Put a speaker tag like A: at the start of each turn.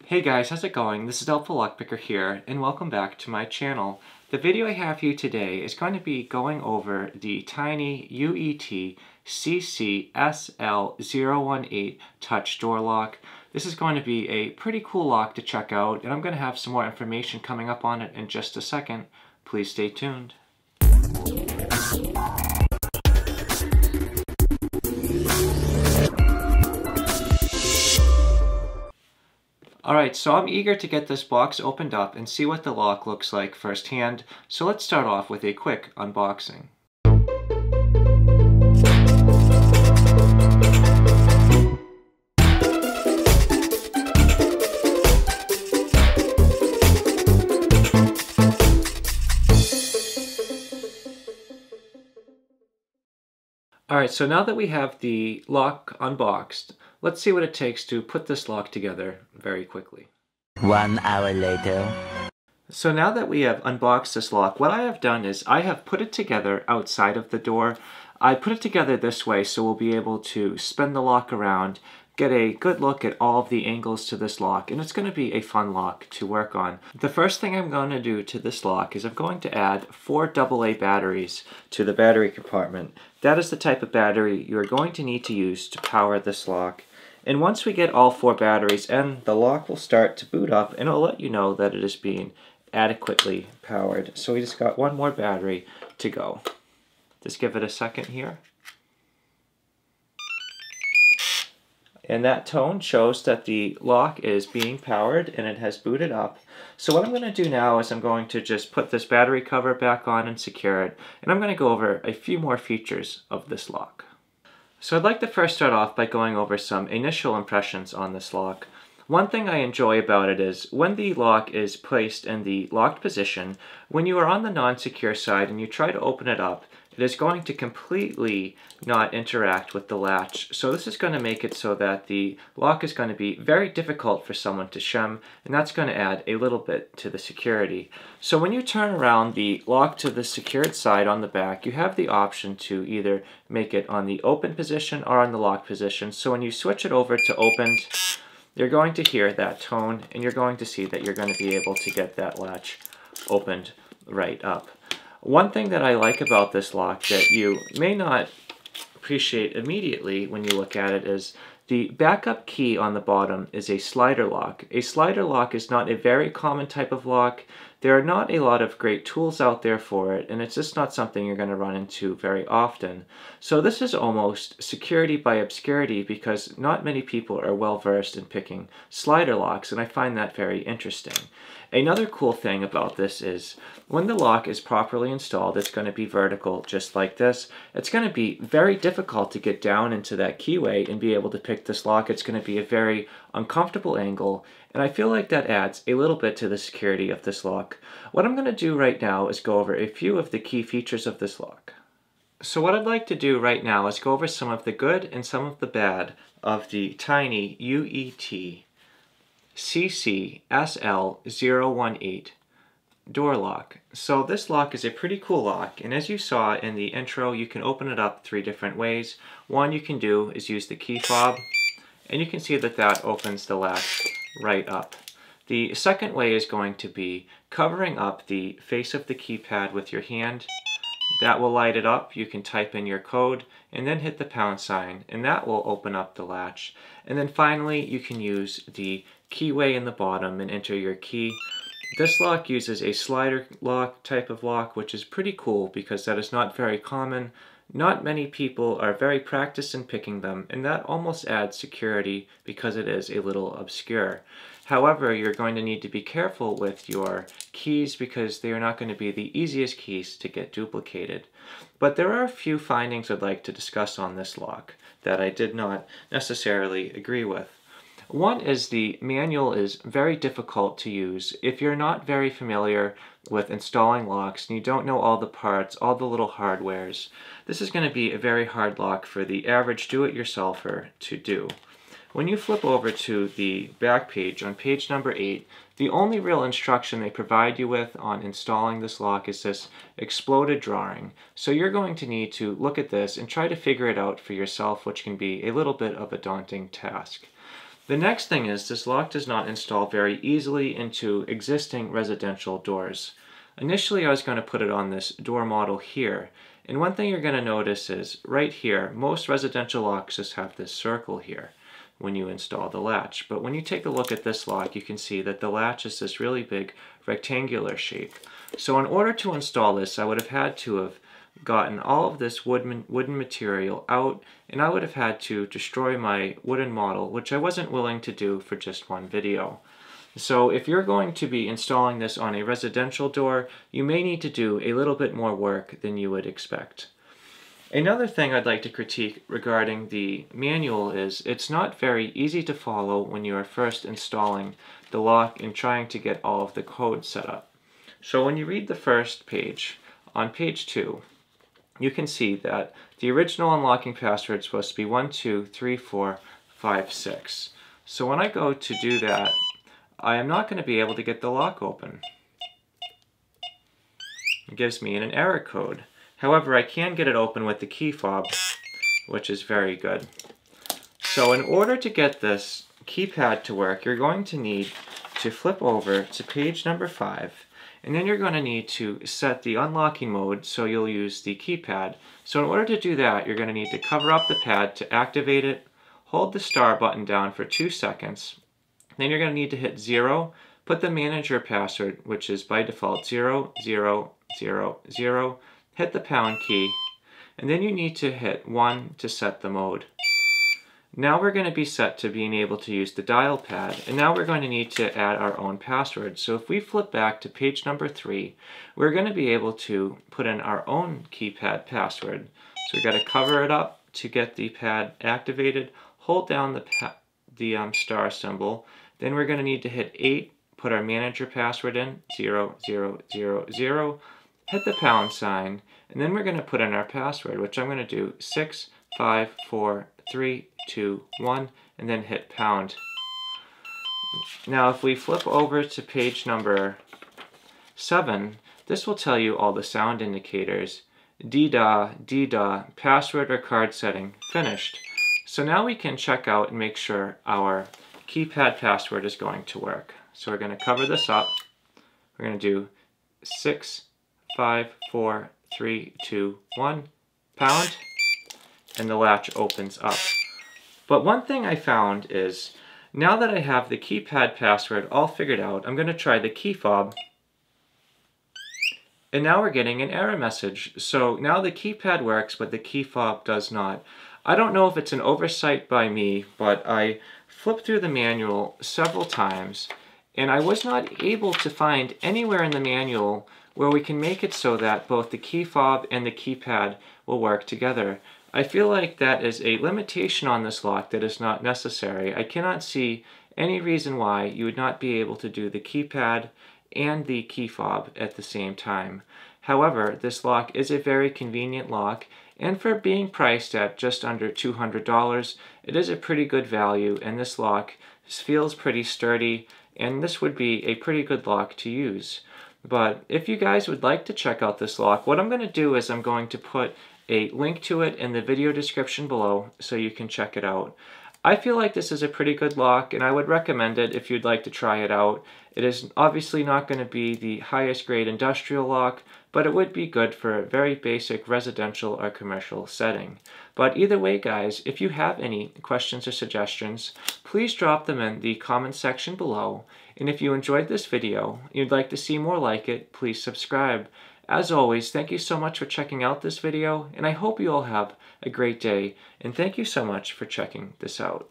A: Hey guys, how's it going? This is HelpfulLockPicker here, and welcome back to my channel. The video I have for you today is going to be going over the TINYUET SL018 touch door lock. This is going to be a pretty cool lock to check out, and I'm going to have some more information coming up on it in just a second. Please stay tuned. Alright, so I'm eager to get this box opened up and see what the lock looks like firsthand, so let's start off with a quick unboxing. Alright, so now that we have the lock unboxed, let's see what it takes to put this lock together very quickly.
B: 1 hour later.
A: So now that we have unboxed this lock, what I have done is I have put it together outside of the door. I put it together this way so we'll be able to spin the lock around, get a good look at all of the angles to this lock, and it's going to be a fun lock to work on. The first thing I'm going to do to this lock is I'm going to add 4 AA batteries to the battery compartment. That is the type of battery you are going to need to use to power this lock. And once we get all 4 batteries in, the lock will start to boot up and it'll let you know that it is being adequately powered. So we just got one more battery to go. Just give it a second here. And that tone shows that the lock is being powered and it has booted up. So what I'm going to do now is I'm going to just put this battery cover back on and secure it. And I'm going to go over a few more features of this lock. So I'd like to first start off by going over some initial impressions on this lock. One thing I enjoy about it is when the lock is placed in the locked position, when you are on the non-secure side and you try to open it up, it is going to completely not interact with the latch. So this is going to make it so that the lock is going to be very difficult for someone to shim, and that's going to add a little bit to the security. So when you turn around the lock to the secured side on the back, you have the option to either make it on the open position or on the locked position. So when you switch it over to opened, you're going to hear that tone, and you're going to see that you're going to be able to get that latch opened right up. One thing that I like about this lock that you may not appreciate immediately when you look at it is the backup key on the bottom is a slider lock. A slider lock is not a very common type of lock. There are not a lot of great tools out there for it, and it's just not something you're going to run into very often. So this is almost security by obscurity because not many people are well versed in picking slider locks, and I find that very interesting. Another cool thing about this is when the lock is properly installed, it's going to be vertical just like this. It's going to be very difficult to get down into that keyway and be able to pick this lock. It's going to be a very uncomfortable angle, and I feel like that adds a little bit to the security of this lock. What I'm going to do right now is go over a few of the key features of this lock. So what I'd like to do right now is go over some of the good and some of the bad of the TINYUET SL018 door lock. So this lock is a pretty cool lock, and as you saw in the intro, you can open it up 3 different ways. One you can do is use the key fob, and you can see that that opens the latch right up. The second way is going to be covering up the face of the keypad with your hand. That will light it up. You can type in your code and then hit the pound sign, and that will open up the latch. And then finally, you can use the keyway in the bottom and enter your key. This lock uses a slider lock type of lock, which is pretty cool because that is not very common. Not many people are very practiced in picking them, and that almost adds security because it is a little obscure. However, you're going to need to be careful with your keys because they are not going to be the easiest keys to get duplicated. But there are a few findings I'd like to discuss on this lock that I did not necessarily agree with. One is the manual is very difficult to use. If you're not very familiar with installing locks and you don't know all the parts, all the little hardwares, this is going to be a very hard lock for the average do-it-yourselfer to do. When you flip over to the back page, on page number 8, the only real instruction they provide you with on installing this lock is this exploded drawing. So you're going to need to look at this and try to figure it out for yourself, which can be a little bit of a daunting task. The next thing is this lock does not install very easily into existing residential doors. Initially I was going to put it on this door model here, and one thing you're going to notice is right here, most residential locks just have this circle here when you install the latch. But when you take a look at this lock, you can see that the latch is this really big rectangular shape. So in order to install this, I would have had to have gotten all of this wooden material out, and I would have had to destroy my wooden model, which I wasn't willing to do for just one video. So if you're going to be installing this on a residential door, you may need to do a little bit more work than you would expect. Another thing I'd like to critique regarding the manual is it's not very easy to follow when you are first installing the lock and trying to get all of the code set up. So when you read the first page, on page 2, you can see that the original unlocking password is supposed to be 123456. So when I go to do that, I am not going to be able to get the lock open. It gives me an error code. However, I can get it open with the key fob, which is very good. So in order to get this keypad to work, you're going to need to flip over to page number 5, and then you're going to need to set the unlocking mode, so you'll use the keypad. So in order to do that, you're going to need to cover up the pad to activate it, hold the star button down for 2 seconds, then you're going to need to hit 0, put the manager password, which is by default 0000, hit the pound key, and then you need to hit 1 to set the mode. Now we're going to be set to being able to use the dial pad, and now we're going to need to add our own password. So if we flip back to page number 3, we're going to be able to put in our own keypad password. So we've got to cover it up to get the pad activated, hold down the star symbol, then we're going to need to hit 8, put our manager password in, 0000, hit the pound sign, and then we're going to put in our password, which I'm going to do 65432 and then hit pound. Now if we flip over to page number 7, this will tell you all the sound indicators. D-da, password or card setting, finished. So now we can check out and make sure our keypad password is going to work. So we're going to cover this up. We're going to do 65432 pound, and the latch opens up. But one thing I found is, now that I have the keypad password all figured out, I'm going to try the key fob, and now we're getting an error message. So now the keypad works, but the key fob does not. I don't know if it's an oversight by me, but I flipped through the manual several times, and I was not able to find anywhere in the manual where we can make it so that both the key fob and the keypad will work together. I feel like that is a limitation on this lock that is not necessary. I cannot see any reason why you would not be able to do the keypad and the key fob at the same time. However, this lock is a very convenient lock, and for being priced at just under $200, it is a pretty good value, and this lock feels pretty sturdy, and this would be a pretty good lock to use. But if you guys would like to check out this lock, what I'm going to do is I'm going to put a link to it in the video description below so you can check it out. I feel like this is a pretty good lock, and I would recommend it if you'd like to try it out. It is obviously not going to be the highest grade industrial lock, but it would be good for a very basic residential or commercial setting. But either way, guys, if you have any questions or suggestions, please drop them in the comment section below. And if you enjoyed this video and you'd like to see more like it, please subscribe. As always, thank you so much for checking out this video, and I hope you all have a great day, and thank you so much for checking this out.